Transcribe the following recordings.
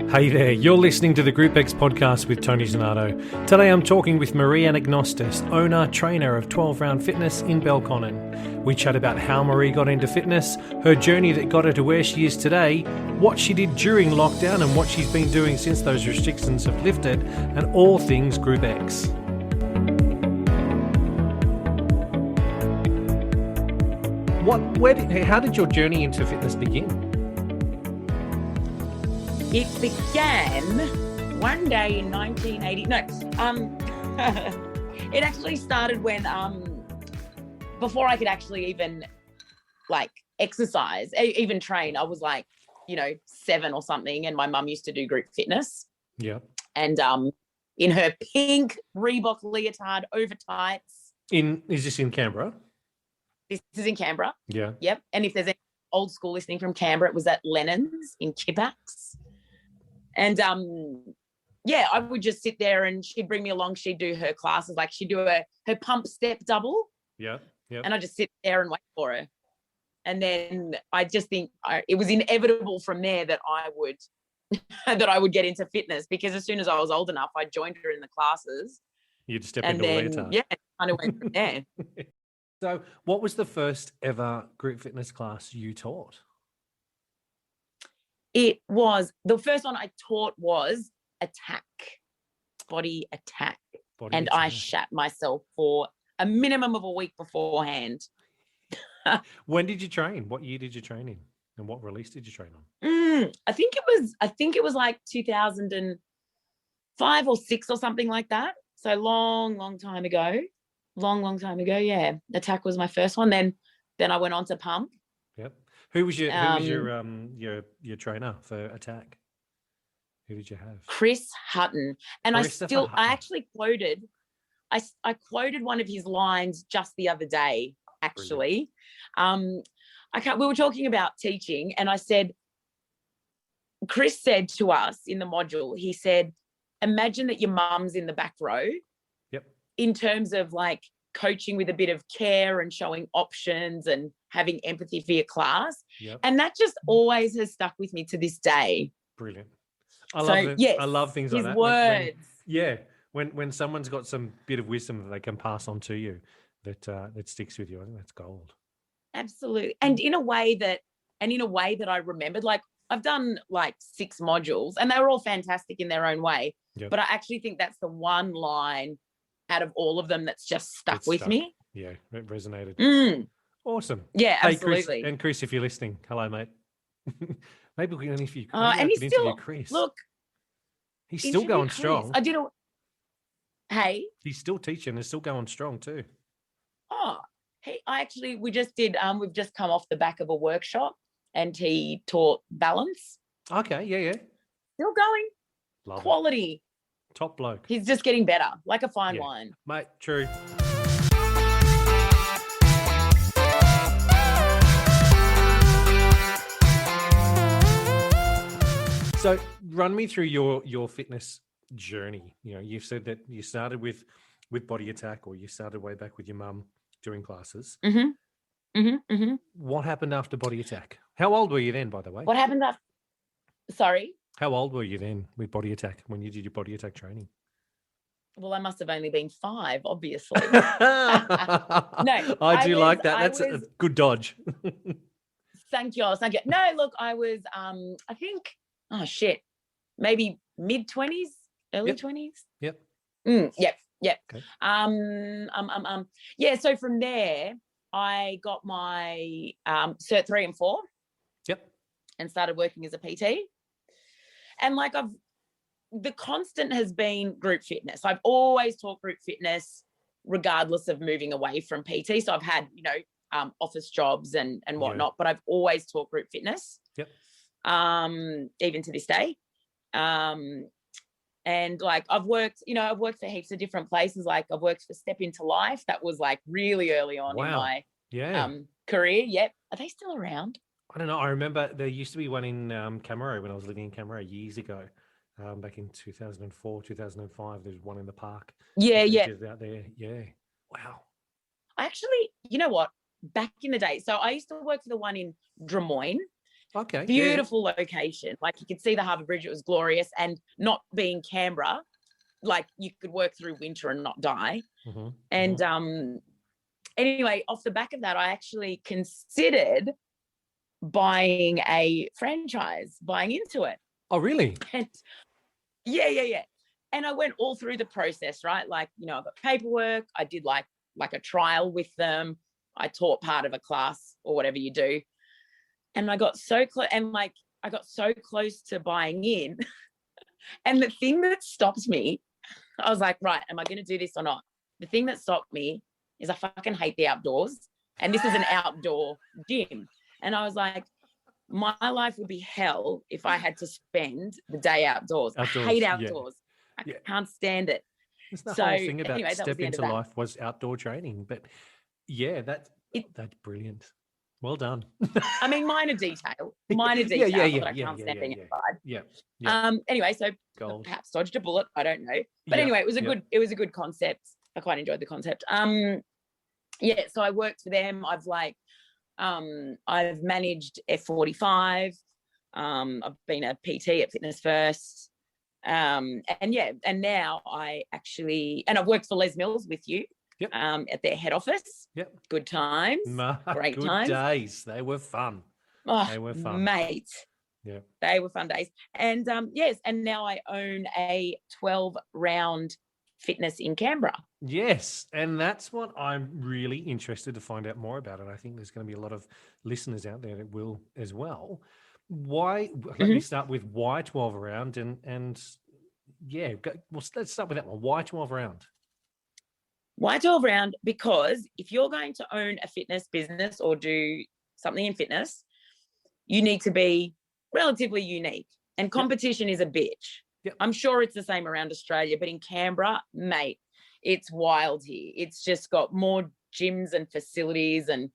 Hey there, you're listening to the Group X podcast with Tony Donato. Today I'm talking with Marie Anagnostis, owner, trainer of 12 Round Fitness in Belconnen. We chat about how Marie got into fitness, her journey that got her to where she is today, what she did during lockdown and what she's been doing since those restrictions have lifted, and all things Group X. How did your journey into fitness begin? It began one day in 1980. It actually started when, before I could actually even exercise, even train. I was 7 or something, and my mum used to do group fitness. Yeah. And in her pink Reebok leotard over tights. Is this in Canberra? This is in Canberra. Yeah. Yep. And if there's any old school listening from Canberra, it was at Lennon's in Kippax. And I would just sit there and she'd bring me along. She'd do her classes, she'd do her pump step double. Yeah. Yeah. And I just sit there and wait for her. And then I just think it was inevitable from there that I would get into fitness, because as soon as I was old enough, I joined her in the classes. You'd step into a leotard. Yeah, kind of went from there. So what was the first ever group fitness class you taught? It was, the first one I taught was body attack. I shat myself for a minimum of a week beforehand. When did you train? What year did you train in? And what release did you train on? I think it was like 2005 or 6 or something like that. So long time ago. Long time ago. Yeah. Attack was my first one. Then I went on to pump. Yep. Who was your trainer for attack? Who did you have? Chris Hutton. And I actually quoted one of his lines just the other day, actually. We were talking about teaching, and I said, Chris said to us in the module, he said, imagine that your mum's in the back row. Yep. In terms of coaching with a bit of care and showing options and having empathy for your class. Yep. And that just always has stuck with me to this day. Brilliant. I love things like that. His words. When someone's got some bit of wisdom that they can pass on to you that sticks with you, I think that's gold. Absolutely. And in a way that I remembered, I've done 6 modules and they were all fantastic in their own way. Yep. But I actually think that's the one line out of all of them that's just stuck with me. Yeah, it resonated. Awesome. Yeah, absolutely. Hey, Chris, if you're listening, hello, mate. Maybe we can interview Chris. Look, he's still going strong. Hey, he's still teaching and still going strong too. Oh, we just did. We've just come off the back of a workshop, and he taught balance. Okay, yeah. Still going. Love quality. It. Top bloke. He's just getting better, like a fine wine. Mate, true. So run me through your fitness journey. You've said that you started with Body Attack, or you started way back with your mum doing classes. Mm-hmm. Mm-hmm. Mm-hmm. What happened after Body Attack? How old were you then, by the way? What happened after? Sorry? How old were you then with Body Attack when you did your Body Attack training? Well, I must have only been 5, obviously. No, I do like that. That's a good dodge. Thank you. No, look, I was, I think, maybe mid-20s, early 20s. Yep. Yep. Okay. So from there, I got my Cert 3 and 4. Yep. And started working as a PT. And the constant has been group fitness. I've always taught group fitness regardless of moving away from PT. So I've had, office jobs and whatnot, but I've always taught group fitness. Yep. Even to this day. And I've worked for heaps of different places. I've worked for Step Into Life. That was really early on in my career. Yep. Are they still around? I don't know. I remember there used to be one in Camaro when I was living in Camaro years ago. Back in 2004, 2005, there's one in the park. Yeah. Out there. Yeah. Wow. I actually, you know what? Back in the day, so I used to work for the one in Drummoyne, Okay. Beautiful location. Like, you could see the Harbour Bridge. It was glorious. And not being Canberra, like, you could work through winter and not die. Mm-hmm. And anyway, off the back of that, I actually considered buying a franchise, buying into it. Oh, really? And yeah. And I went all through the process, right? Like, I got paperwork. I did like a trial with them. I taught part of a class or whatever you do. And I got so close, and like, I got so close to buying in. And the thing that stopped me, I was like, right, am I going to do this or not? The thing that stopped me is I fucking hate the outdoors. And this is an outdoor gym. And I was like, my life would be hell if I had to spend the day outdoors. I hate outdoors. I can't stand it. It's the whole thing about step into life was outdoor training. But yeah, that's brilliant. Well done. I mean, minor detail, but I can't stand being outside. Yeah. Anyway, so perhaps dodged a bullet. I don't know. But anyway, it was a good concept. I quite enjoyed the concept. So I worked for them. I've managed F45. I've been a PT at Fitness First. And now I've worked for Les Mills with you. Yep. At their head office. Yep. Good times. Great times. Good days. They were fun. Oh, they were fun. Mate. Yeah. They were fun days. And and now I own a 12-round fitness in Canberra. Yes. And that's what I'm really interested to find out more about. And I think there's going to be a lot of listeners out there that will as well. Let me start with why 12 round let's start with that one. Why 12 round? Why 12 round? Because if you're going to own a fitness business or do something in fitness, you need to be relatively unique. And competition is a bitch. Yep. I'm sure it's the same around Australia, but in Canberra, mate, it's wild here. It's just got more gyms and facilities and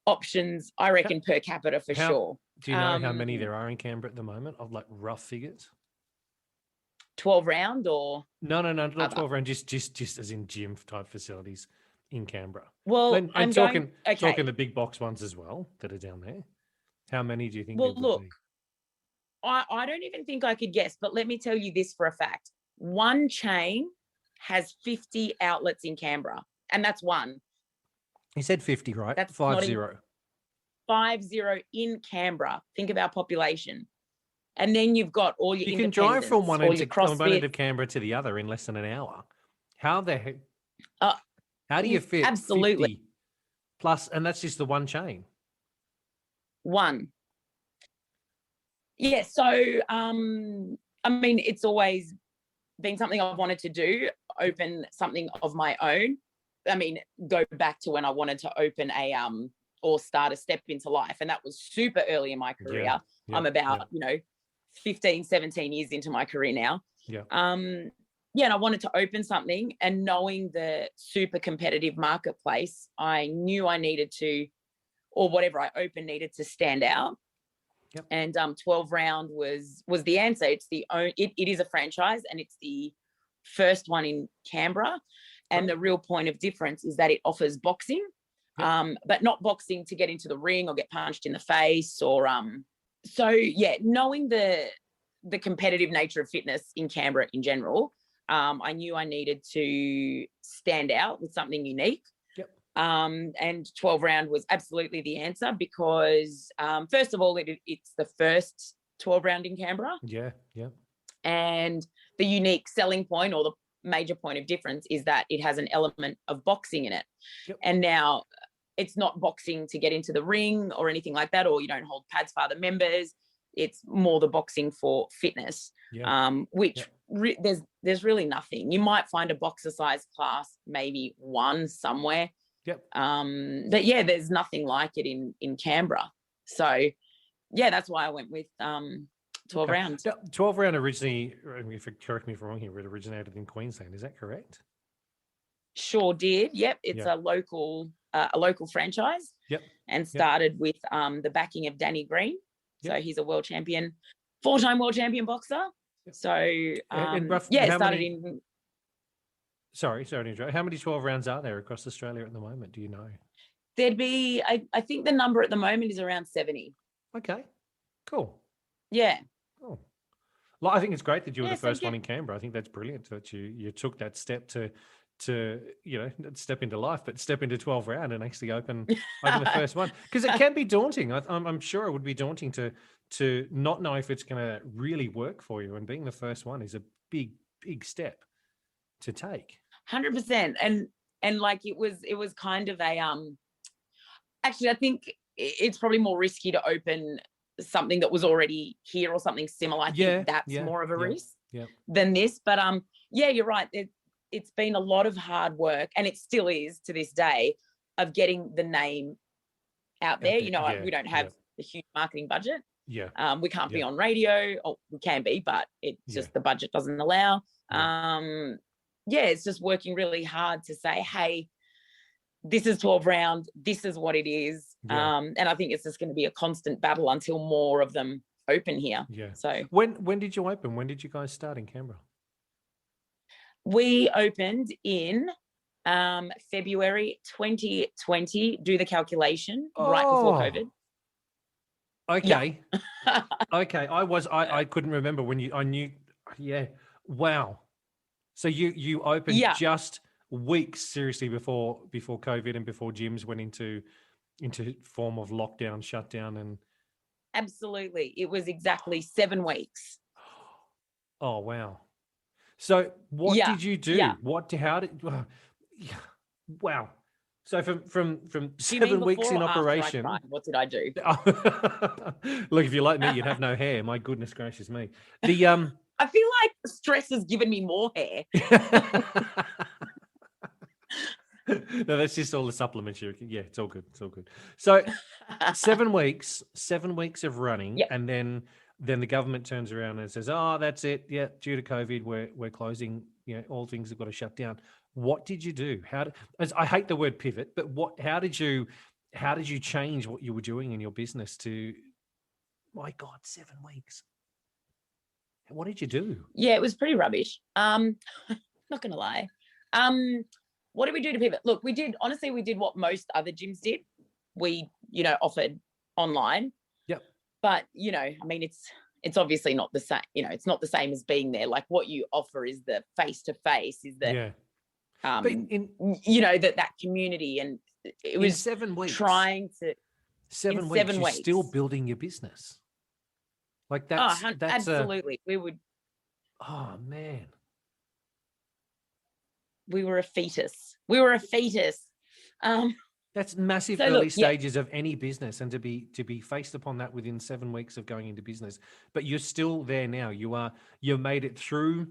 options, I reckon, per capita for sure. Do you know how many there are in Canberra at the moment, of like rough figures? 12 round or no, not 12 round, just as in gym type facilities in Canberra. Well, I'm talking the big box ones as well that are down there. How many do you think? Well, look, I don't even think I could guess, but let me tell you this for a fact. One chain has 50 outlets in Canberra, and that's one. He said 50, right? That's 50. 50 in Canberra. Think of our population. And then you've got all your You can drive from one end of Canberra to the other in less than an hour. How the heck? How do you fit absolutely 50 plus? And that's just the one chain. One. Yeah. So, I mean, it's always been something I've wanted to do, open something of my own. I mean, go back to when I wanted to open or start a step into life. And that was super early in my career. Yeah, I'm about, 15, 17 years into my career now. Yeah. And I wanted to open something, and knowing the super competitive marketplace, I knew I needed to, or whatever I opened needed to stand out. Yep. And 12 round was the answer. It is a franchise, and it's the first one in Canberra. And the real point of difference is that it offers boxing, but not boxing to get into the ring or get punched in the face or knowing the competitive nature of fitness in Canberra in general, I knew I needed to stand out with something unique. Yep. And 12 round was absolutely the answer because, first of all, it's the first 12 round in Canberra. Yeah. And the unique selling point or the major point of difference is that it has an element of boxing in it. Yep. And now it's not boxing to get into the ring or anything like that, or you don't hold pads for other members. It's more the boxing for fitness, there's really nothing. You might find a boxer size class, maybe one somewhere. Yep. But there's nothing like it in Canberra. So that's why I went with 12 rounds. 12 round originally, correct me if I'm wrong here, it originated in Queensland. Is that correct? Sure did. Yep. It's a local franchise. Yep. And started with the backing of Danny Green. Yep. So he's a world champion, 4-time world champion boxer. Yep. So started in. Sorry to interrupt. How many 12 rounds are there across Australia at the moment? Do you know? There'd be, I think the number at the moment is around 70. Okay. Cool. Yeah. Cool. Well, I think it's great that you were the so first one in Canberra. I think that's brilliant that you took that step to not step into life, but step into 12 round and actually open the first one, because it can be daunting. I'm sure it would be daunting to not know if it's going to really work for you, and being the first one is a big step to take. 100%. And like it was kind of a actually, I think it's probably more risky to open something that was already here or something similar. I think that's more of a risk than this. But yeah, you're right. It's been a lot of hard work, and it still is to this day, of getting the name out there. We don't have a huge marketing budget. Yeah. We can't be on radio, or we can be, but it's just the budget doesn't allow. It's just working really hard to say, hey, this is 12 round, this is what it is. And I think it's just going to be a constant battle until more of them open here. So when did you open? When did you guys start in Canberra? We opened in February 2020. Do the calculation, right before COVID. Okay. Okay. I couldn't remember when I knew. Yeah. Wow. So you opened just weeks seriously before COVID and before gyms went into form of lockdown, shutdown, and absolutely, it was exactly 7 weeks. Oh wow! So what did you do? Wow! So from 7 weeks in operation, what did I do? Look, if you're like me, you'd have no hair. My goodness gracious me! I feel like stress has given me more hair. No, that's just all the supplements it's all good. It's all good. So 7 weeks of running, and then the government turns around and says, "Oh, that's it. Yeah, due to COVID, we're closing. All things have got to shut down." What did you do? I hate the word pivot, but how did you change what you were doing in your business to, my God, 7 weeks? What did you do? Yeah, it was pretty rubbish. Not gonna lie. What did we do to pivot? Look, we did what most other gyms did. We, offered online. Yep. But, I mean, it's obviously not the same, it's not the same as being there. Like what you offer is the face-to-face, is the, that community. And it was 7 weeks. Trying to... 7 weeks, you're still building your business. Like that's absolutely. We would... Oh, man. We were a fetus. That's massive early stages of any business, and to be faced upon that within 7 weeks of going into business. But you're still there now. You made it through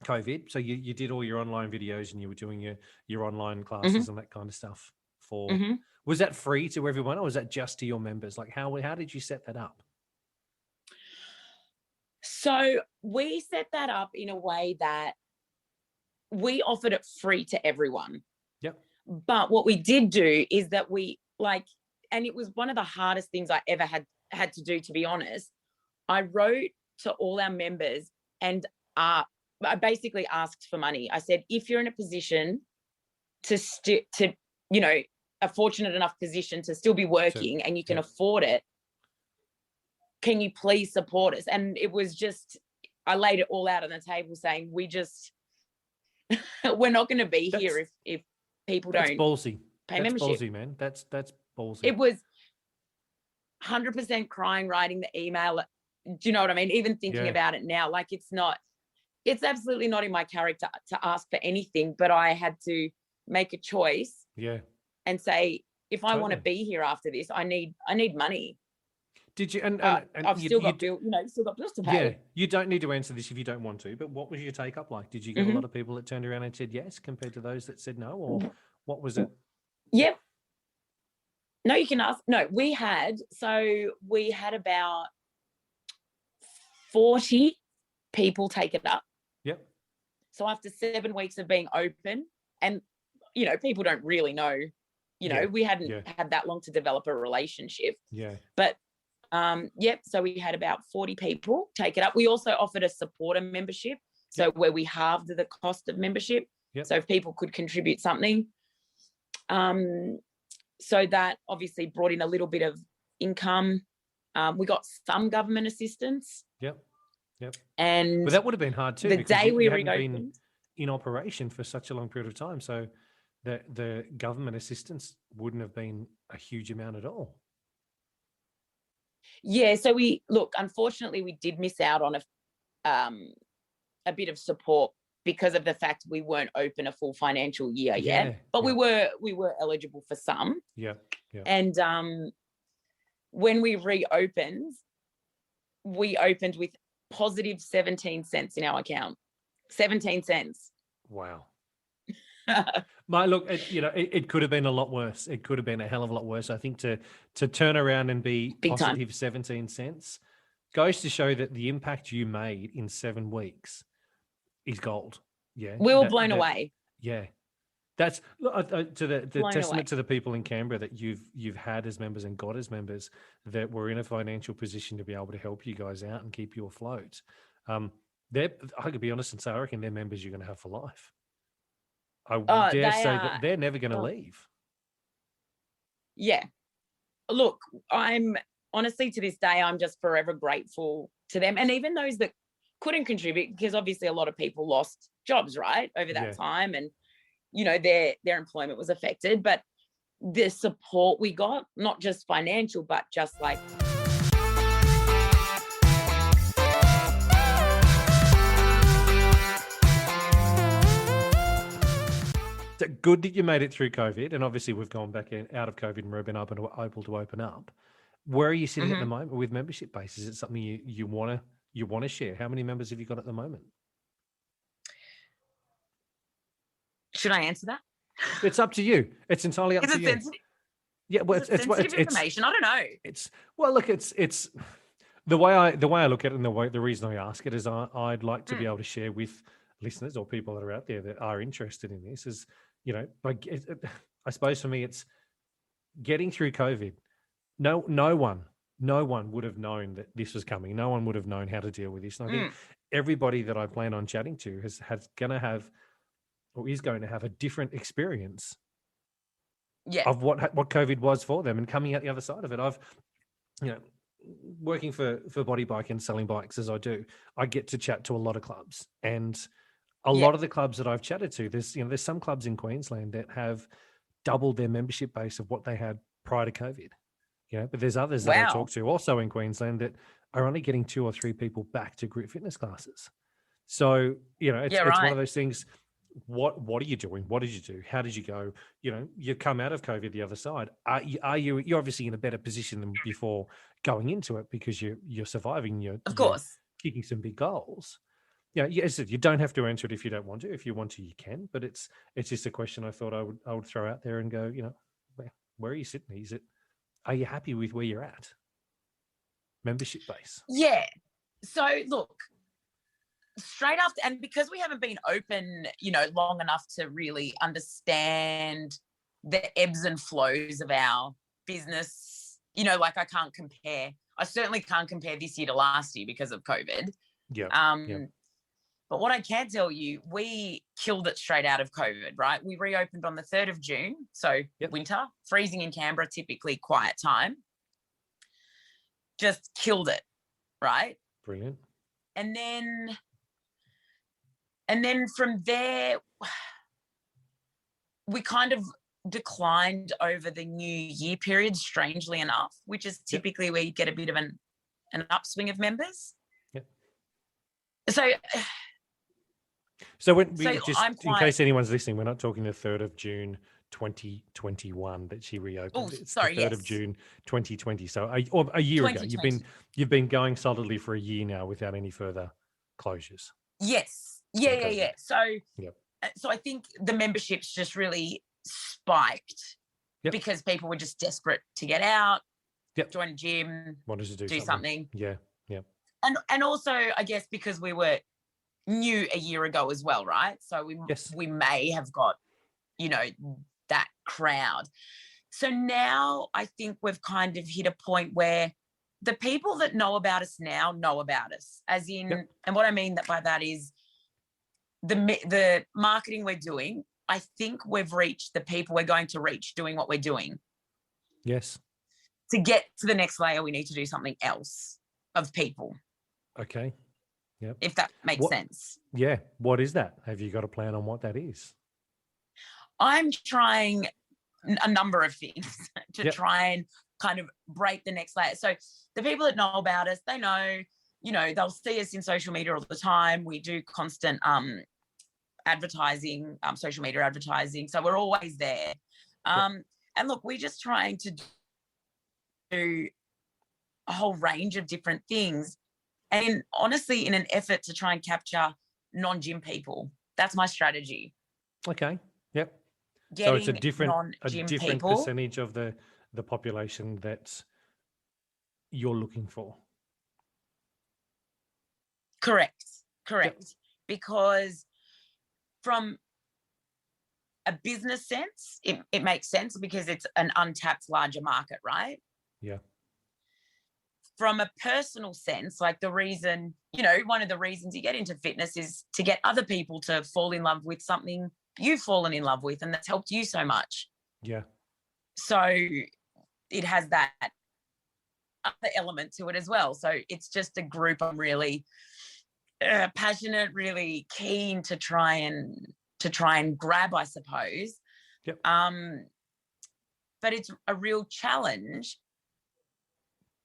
COVID. So you did all your online videos, and you were doing your online classes and that kind of stuff. Was that free to everyone, or was that just to your members? Like how did you set that up? So we set that up in a way that we offered it free to everyone. Yep. But what we did do is that and it was one of the hardest things I ever had to do, to be honest. I wrote to all our members, and I basically asked for money. I said, if you're in a position a fortunate enough position to still be working and you can afford it, can you please support us? And it was just, I laid it all out on the table saying, we're not going to be here if people don't ballsy. Pay membership. That's ballsy, man. That's ballsy. It was 100% crying, writing the email. Do you know what I mean? Even thinking about it now, like it's absolutely not in my character to ask for anything, but I had to make a choice. Yeah. And say, if I want to be here after this, I need money. Did you? And I've still got bills to pay. Yeah, you don't need to answer this if you don't want to. But what was your take up like? Did you get a lot of people that turned around and said yes compared to those that said no, or what was it? Yep. No, you can ask. No, we had about 40 people take it up. Yep. So after 7 weeks of being open, and people don't really know. We hadn't had that long to develop a relationship. Yeah. But so we had about 40 people take it up. We also offered a supporter membership, so where we halved the cost of membership. Yep. So if people could contribute something, so that obviously brought in a little bit of income. We got some government assistance. Yep. And but that would have been hard too, the because day we you hadn't reopened, been in operation for such a long period of time. So the government assistance wouldn't have been a huge amount at all. Yeah. So unfortunately, we did miss out on a bit of support because of the fact we weren't open a full financial year yet, but we were eligible for some. Yeah. And when we reopened, we opened with positive 17 cents in our account. 17 cents. Wow. Look, it could have been a lot worse. It could have been a hell of a lot worse. I think to turn around and be Big positive time. 17 cents goes to show that the impact you made in 7 weeks is gold. Yeah. We were blown away. Yeah. That's to the testament away. to the people in Canberra that you've had as members and got as members that were in a financial position to be able to help you guys out and keep you afloat. I could be honest and say, I reckon they're members you're going to have for life. I dare say that they're never going to leave. Yeah. Look, I'm honestly, to this day, I'm just forever grateful to them. And even those that couldn't contribute, because obviously a lot of people lost jobs, right, over that time. And, their employment was affected. But the support we got, not just financial, but just like... Good that you made it through COVID, and obviously we've gone back out of COVID and we've been able to open up. Where are you sitting at the moment with membership base? Is it something you want to share? How many members have you got at the moment? Should I answer that? It's up to you. It's entirely up to you. Sensitive? Yeah, well, it's information. I don't know. It's the way I look at it, and the reason I ask it is I'd like to be able to share with listeners or people that are out there that are interested in this is, I suppose for me, it's getting through COVID. No one would have known that this was coming. No one would have known how to deal with this. And I think everybody that I plan on chatting to is going to have a different experience of what COVID was for them and coming out the other side of it. I've, working for Body Bike and selling bikes as I do, I get to chat to a lot of clubs, and a lot of the clubs that I've chatted to, there's some clubs in Queensland that have doubled their membership base of what they had prior to COVID. But there's others that I talk to also in Queensland that are only getting 2 or 3 people back to group fitness classes. So, it's one of those things. What are you doing? What did you do? How did you go? You come out of COVID the other side. You're obviously in a better position than before going into it because you're surviving. You're kicking some big goals. Yes, you don't have to answer it if you don't want to. If you want to, you can. But it's just a question I thought I would throw out there and go, where are you sitting? Are you happy with where you're at? Membership base. Yeah. So look, straight after, and because we haven't been open, long enough to really understand the ebbs and flows of our business, I can't compare. I certainly can't compare this year to last year because of COVID. Yeah. But what I can tell you, we killed it straight out of COVID, right? We reopened on the 3rd of June. So winter, freezing in Canberra, typically quiet time. Just killed it, right? Brilliant. And then from there, we kind of declined over the New Year period, strangely enough, which is typically where you get a bit of an upswing of members. Yep. So in case anyone's listening, we're not talking the 3rd of June 2021 that she reopened. It's the 3rd of June 2020. So a year ago. You've been going solidly for a year now without any further closures. Yes. Yeah. So I think the memberships just really spiked because people were just desperate to get out, join a gym, wanted to do something. Yeah. And also, I guess because we were new a year ago as well, right? So we may have got, that crowd. So now I think we've kind of hit a point where the people that know about us now know about us, as in, and what I mean by that is the marketing we're doing. I think we've reached the people we're going to reach doing what we're doing. Yes. to get to the next layer, we need to do something else of people. Okay. Yep. If that makes sense. Yeah. What is that? Have you got a plan on what that is? I'm trying a number of things to try and kind of break the next layer. So the people that know about us, they know, they'll see us in social media all the time. We do constant advertising, social media advertising. So we're always there. And look, we're just trying to do a whole range of different things. And honestly, in an effort to try and capture non-gym people. That's my strategy. Okay. Yep. Getting so it's a different people, percentage of the population that you're looking for. Correct. Yep. Because from a business sense, it makes sense because it's an untapped larger market, right? Yeah. From a personal sense, like the reason, one of the reasons you get into fitness is to get other people to fall in love with something you've fallen in love with and that's helped you so much. Yeah. So it has that other element to it as well. So it's just a group I'm really passionate, really keen to try and grab, I suppose. Yep. But it's a real challenge.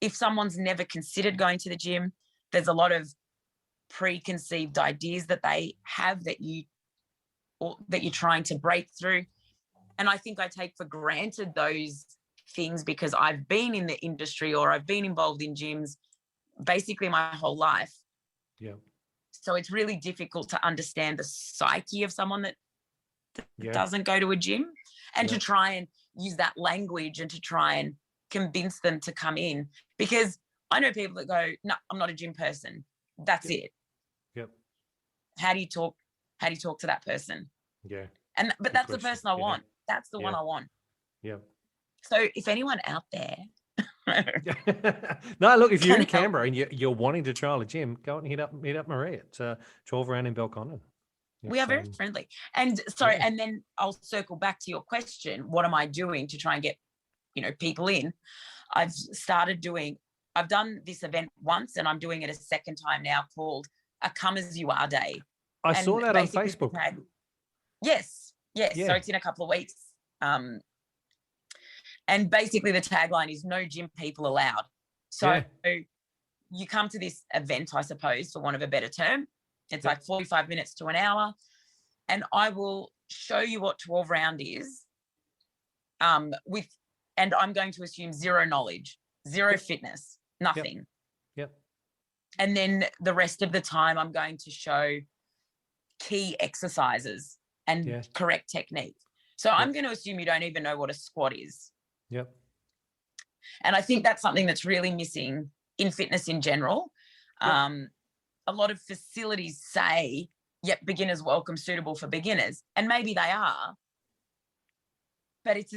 If someone's never considered going to the gym, there's a lot of preconceived ideas that they have that you're trying to break through. And I think I take for granted those things because I've been in the industry or I've been involved in gyms basically my whole life. Yeah. So it's really difficult to understand the psyche of someone that doesn't go to a gym and to try and use that language and to try and convince them to come in, because I know people that go, no, I'm not a gym person. That's it. Yep. How do you talk to that person? Yeah. But that's the person I want. That's the one I want. Yeah. So if anyone out there no, look, if you're in Canberra and you're wanting to trial a gym, go and hit up Marie at 12 Round in Belconnen. We are very friendly. And sorry, and then I'll circle back to your question. What am I doing to try and get, people in? I've done this event once and I'm doing it a second time now called a Come As You Are Day. I saw that on Facebook. Yes. Yeah. So it's in a couple of weeks. And basically the tagline is no gym people allowed. So you come to this event, I suppose, for want of a better term. It's like 45 minutes to an hour. And I will show you what 12 round is and I'm going to assume zero knowledge, zero fitness, nothing. Yep. And then the rest of the time I'm going to show key exercises and correct technique. So I'm going to assume you don't even know what a squat is. Yep. And I think that's something that's really missing in fitness in general. A lot of facilities say, beginners welcome, suitable for beginners. And maybe they are. But it's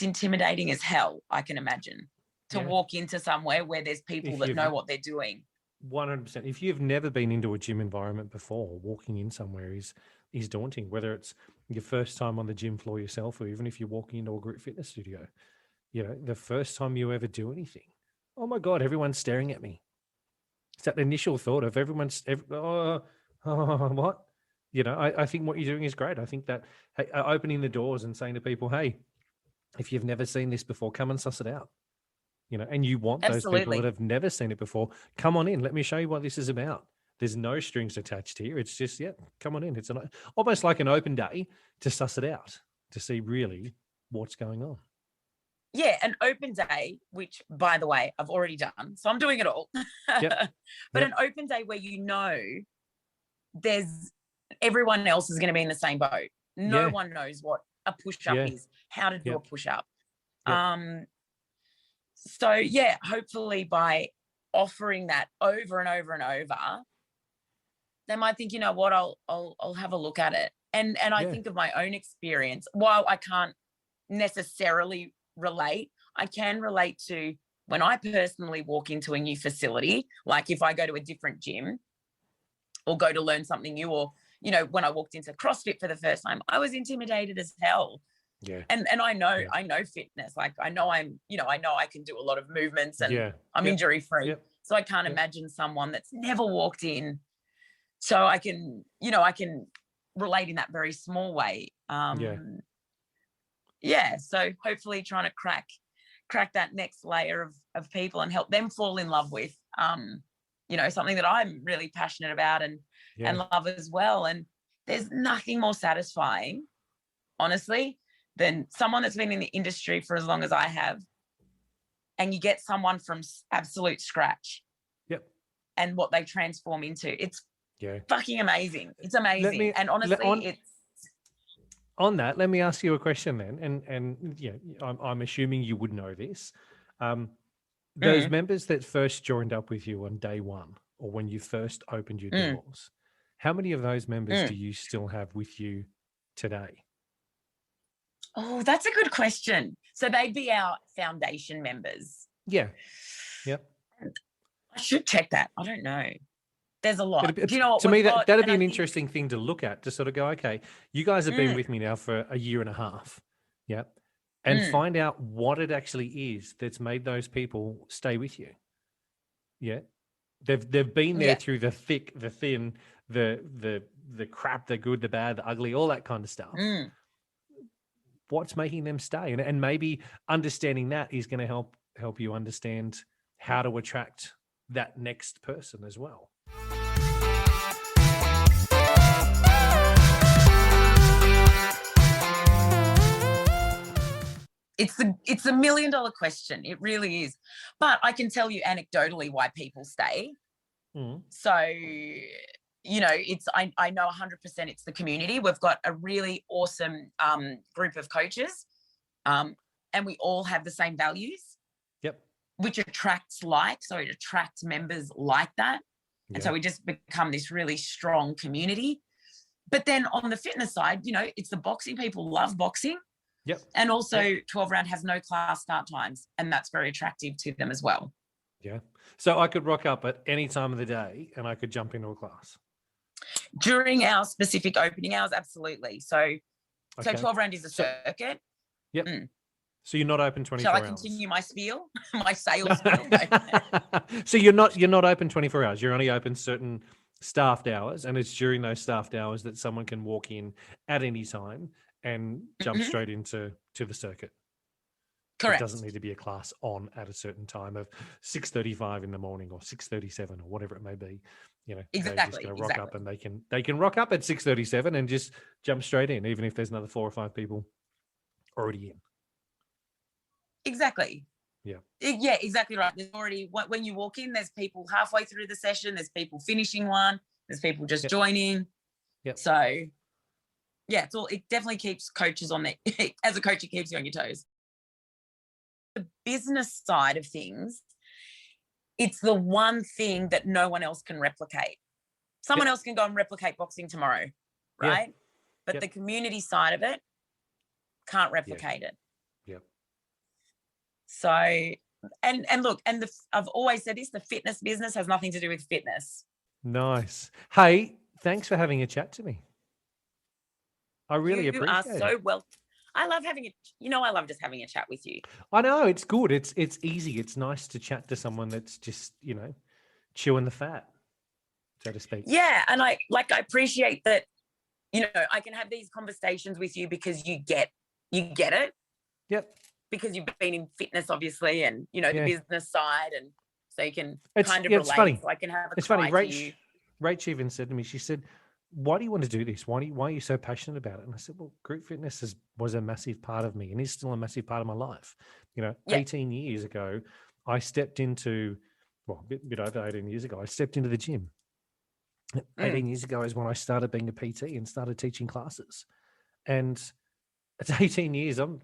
intimidating as hell, I can imagine, to walk into somewhere where there's people that know what they're doing. 100%. If you've never been into a gym environment before, walking in somewhere is daunting, whether it's your first time on the gym floor yourself or even if you're walking into a group fitness studio. The first time you ever do anything, oh my God, everyone's staring at me. It's that initial thought of what? I think what you're doing is great. I think that opening the doors and saying to people, hey, if you've never seen this before, come and suss it out. And you want those people that have never seen it before, come on in. Let me show you what this is about. There's no strings attached here. It's just, come on in. It's almost like an open day to suss it out, to see really what's going on. Yeah, an open day, which, by the way, I've already done. So I'm doing it all. But an open day where everyone else is going to be in the same boat. No one knows what a push-up is, how to do a push-up. So, hopefully by offering that over and over and over, they might think, you know what, I'll have a look at it. And I think of my own experience. While I can't necessarily relate, I can relate to when I personally walk into a new facility, like if I go to a different gym or go to learn something new, or, when I walked into CrossFit for the first time, I was intimidated as hell. Yeah. And I know fitness. Like I know I can do a lot of movements and I'm injury free. Yep. So I can't imagine someone that's never walked in. So I can relate in that very small way. So hopefully trying to crack that next layer of people and help them fall in love with something that I'm really passionate about and love as well. And there's nothing more satisfying, honestly, than someone that's been in the industry for as long as I have, and you get someone from absolute scratch. Yep. And what they transform into. It's fucking amazing. It's amazing. And honestly, it's on that. Let me ask you a question then. And I'm assuming you would know this. Those members that first joined up with you on day one, or when you first opened your doors, how many of those members do you still have with you today? Oh, that's a good question. So they'd be our foundation members. Yeah. Yep. I should check that. I don't know. There's a lot. Do you know what? To me, that'd be an interesting thing to look at, to sort of go, okay, you guys have been with me now for a year and a half. Yeah. And find out what it actually is that's made those people stay with you. Yeah. They've been there through the thick, the thin, the crap, the good, the bad, the ugly, all that kind of stuff. What's making them stay? And maybe understanding that is going to help you understand how to attract that next person as well. It's a $1 million question. It really is. But I can tell you anecdotally why people stay. So, I know 100% it's the community. We've got a really awesome group of coaches, and we all have the same values. Yep. Which attracts so it attracts members like that. And so we just become this really strong community. But then on the fitness side, it's the boxing. People love boxing. Yep. And also 12 round has no class start times, and that's very attractive to them as well. Yeah. So I could rock up at any time of the day and I could jump into a class. During our specific opening hours, absolutely. So 12 round is a circuit. Yep. So you're not open 24 hours. Shall I continue my spiel? My sales spiel? So you're not open 24 hours. You're only open certain staffed hours, and it's during those staffed hours that someone can walk in at any time and jump straight into the circuit. Correct. It doesn't need to be a class on at a certain time of 6:35 in the morning or 6:37 or whatever it may be. Exactly. They're just going to rock up, and they can rock up at 6:37 and just jump straight in, even if there's another 4 or 5 people already in. Exactly. Yeah. Yeah, exactly right. There's already, when you walk in, there's people halfway through the session. There's people finishing one. There's people just joining. Yep. So, yeah, it definitely keeps coaches on there. As a coach, it keeps you on your toes. The business side of things, it's the one thing that no one else can replicate. Someone else can go and replicate boxing tomorrow, right? Yeah. But the community side of it can't replicate it. Yep. So, and look, I've always said this, the fitness business has nothing to do with fitness. Nice. Hey, thanks for having a chat to me. I really appreciate it. You are so well. I love I love just having a chat with you. I know, it's good. It's easy. It's nice to chat to someone that's just, chewing the fat, so to speak. Yeah. And I appreciate that, I can have these conversations with you because you get it. Yep. Because you've been in fitness, obviously, and, the business side. And so you can kind of relate. It's funny. So I can have a It's funny. to Rach even said to me, she said, why do you want to do this? Why are you so passionate about it? And I said, well, group fitness was a massive part of me and is still a massive part of my life. 18 years ago, I stepped into, a bit over 18 years ago, I stepped into the gym. 18 years ago is when I started being a PT and started teaching classes. And it's 18 years, I'm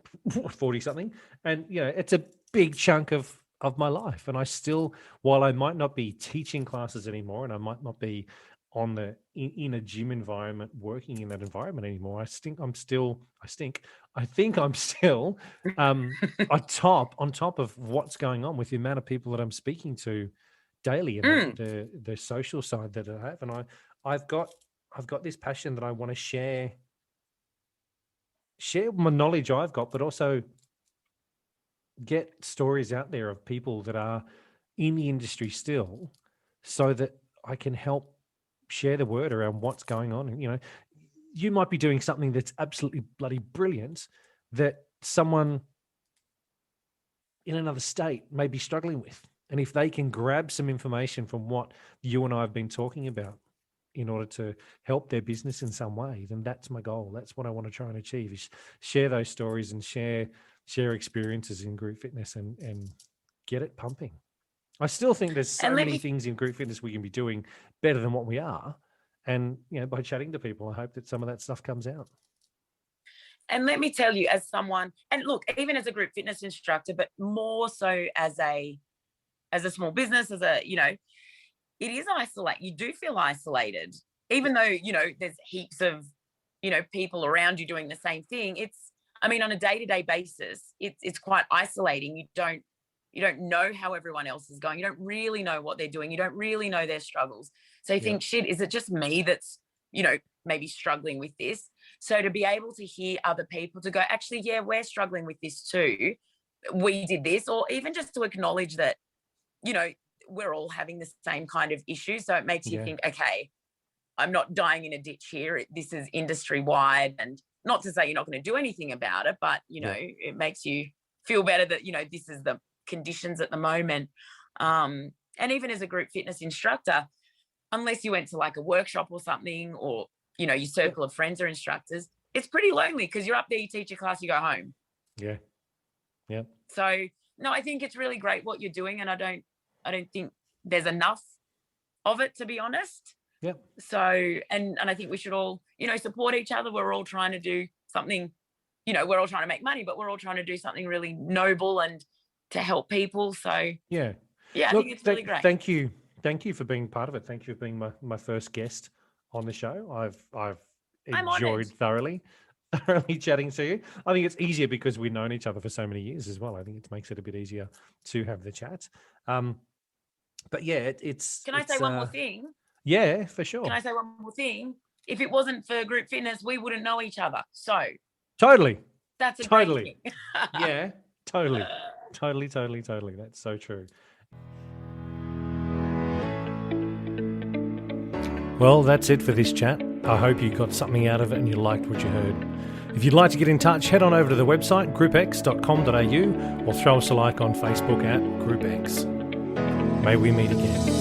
40 something. And, it's a big chunk of my life. And I still, while I might not be teaching classes anymore, and I might not be in a gym environment, working in that environment anymore, I think I'm still on top of what's going on with the amount of people that I'm speaking to daily and the social side that I have. And I've got this passion that I want to share share my knowledge I've got, but also get stories out there of people that are in the industry still, so that I can help share the word around what's going on. And, you might be doing something that's absolutely bloody brilliant that someone in another state may be struggling with. And if they can grab some information from what you and I have been talking about in order to help their business in some way, then that's my goal. That's what I want to try and achieve, is share those stories and share experiences in group fitness and get it pumping. I still think there's so many things in group fitness we can be doing better than what we are. And, by chatting to people, I hope that some of that stuff comes out. And let me tell you, as someone, and look, even as a group fitness instructor, but more so as a small business, it is isolating. You do feel isolated, even though, there's heaps of, people around you doing the same thing. On a day-to-day basis, it's quite isolating. You don't know how everyone else is going. You don't really know what they're doing. You don't really know their struggles. So you think, shit, is it just me that's, maybe struggling with this? So to be able to hear other people, to go, actually, yeah, we're struggling with this too. We did this, or even just to acknowledge that, we're all having the same kind of issue. So it makes you think, okay, I'm not dying in a ditch here. This is industry wide, and not to say you're not going to do anything about it, but, it makes you feel better that, this is the conditions at the moment. And even as a group fitness instructor, unless you went to like a workshop or something, or, your circle of friends or instructors, it's pretty lonely because you're up there, you teach your class, you go home. Yeah. Yeah. So no, I think it's really great what you're doing. And I don't think there's enough of it, to be honest. Yeah. So, and I think we should all, support each other. We're all trying to do something, we're all trying to make money, but we're all trying to do something really noble and to help people. So yeah, I think it's really great. Thank you for being part of it. Thank you for being my first guest on the show. I've enjoyed thoroughly chatting to you. I think it's easier because we've known each other for so many years as well. I think it makes it a bit easier to have the chat. But yeah, it's. Can I say one more thing? Yeah, for sure. Can I say one more thing? If it wasn't for group fitness, we wouldn't know each other. So totally. That's a great thing. Yeah, totally. Totally. That's so true. Well, that's it for this chat. I hope you got something out of it and you liked what you heard. If you'd like to get in touch, head on over to the website, groupx.com.au, or throw us a like on Facebook at GroupX. May we meet again.